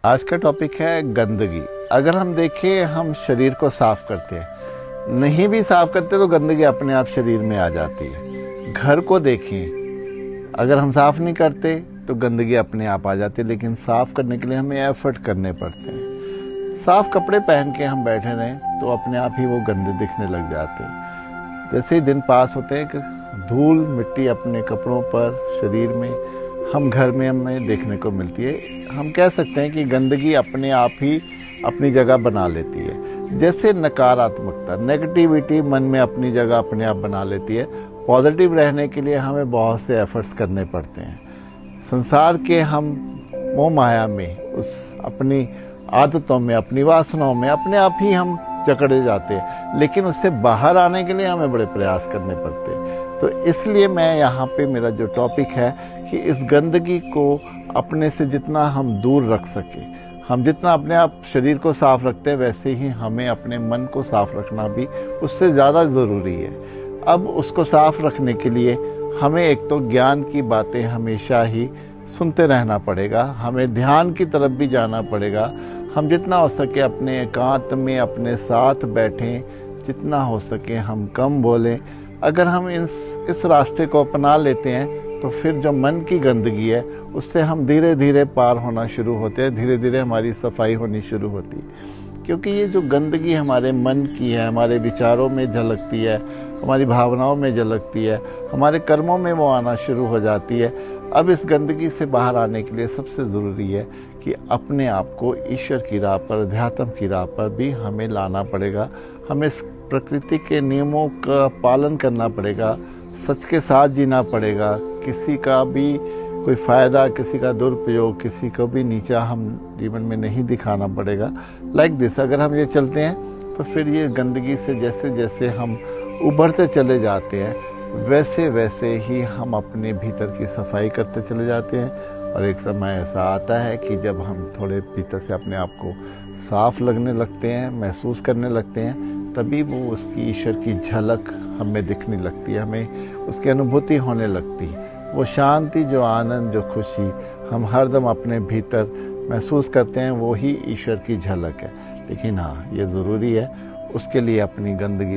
आज का टॉपिक है गंदगी। अगर हम देखें, हम शरीर को साफ करते हैं, नहीं भी साफ करते तो गंदगी अपने आप शरीर में आ जाती है। घर को देखें, अगर हम साफ नहीं करते तो गंदगी अपने आप आ जाती है, लेकिन साफ करने के लिए हमें एफर्ट करने पड़ते हैं। साफ कपड़े पहन के हम बैठे रहें तो अपने आप ही वो गंदे दिखने लग जाते हैं। जैसे ही दिन पास होते हैं कि धूल मिट्टी अपने कपड़ों पर, शरीर में, हम घर में हमें देखने को मिलती है। हम कह सकते हैं कि गंदगी अपने आप ही अपनी जगह बना लेती है। जैसे नकारात्मकता, नेगेटिविटी मन में अपनी जगह अपने आप बना लेती है। पॉजिटिव रहने के लिए हमें बहुत से एफर्ट्स करने पड़ते हैं। संसार के हम मोह माया में, उस अपनी आदतों में, अपनी वासनाओं में अपने आप ही हम जकड़े जाते हैं, लेकिन उससे बाहर आने के लिए हमें बड़े प्रयास करने पड़ते हैं। तो इसलिए मैं यहाँ पे, मेरा जो टॉपिक है कि इस गंदगी को अपने से जितना हम दूर रख सके, हम जितना अपने आप शरीर को साफ रखते हैं, वैसे ही हमें अपने मन को साफ रखना भी उससे ज़्यादा ज़रूरी है। अब उसको साफ रखने के लिए हमें एक तो ज्ञान की बातें हमेशा ही सुनते रहना पड़ेगा, हमें ध्यान की तरफ भी जाना पड़ेगा। हम जितना हो सके अपने एकांत में अपने साथ बैठें, जितना हो सके हम कम बोलें। अगर हम इस रास्ते को अपना लेते हैं तो फिर जो मन की गंदगी है उससे हम धीरे धीरे पार होना शुरू होते हैं, धीरे धीरे हमारी सफाई होनी शुरू होती है। क्योंकि ये जो गंदगी हमारे मन की है, हमारे विचारों में झलकती है, हमारी भावनाओं में झलकती है, हमारे कर्मों में वो आना शुरू हो जाती है। अब इस गंदगी से बाहर आने के लिए सबसे ज़रूरी है कि अपने आप को ईश्वर की राह पर, अध्यात्म की राह पर भी हमें लाना पड़ेगा। हमें प्रकृति के नियमों का पालन करना पड़ेगा, सच के साथ जीना पड़ेगा। किसी का भी कोई फ़ायदा, किसी का दुरुपयोग, किसी को भी नीचा हम जीवन में नहीं दिखाना पड़ेगा। लाइक दिस, अगर हम ये चलते हैं तो फिर ये गंदगी से जैसे जैसे हम उभरते चले जाते हैं, वैसे वैसे ही हम अपने भीतर की सफाई करते चले जाते हैं। और एक समय ऐसा आता है कि जब हम थोड़े भीतर से अपने आप को साफ लगने लगते हैं, महसूस करने लगते हैं, तभी वो उसकी ईश्वर की झलक हमें दिखने लगती है, हमें उसकी अनुभूति होने लगती है। वो शांति, जो आनंद, जो खुशी हम हरदम अपने भीतर महसूस करते हैं, वो ही ईश्वर की झलक है। लेकिन हाँ, ये ज़रूरी है, उसके लिए अपनी गंदगी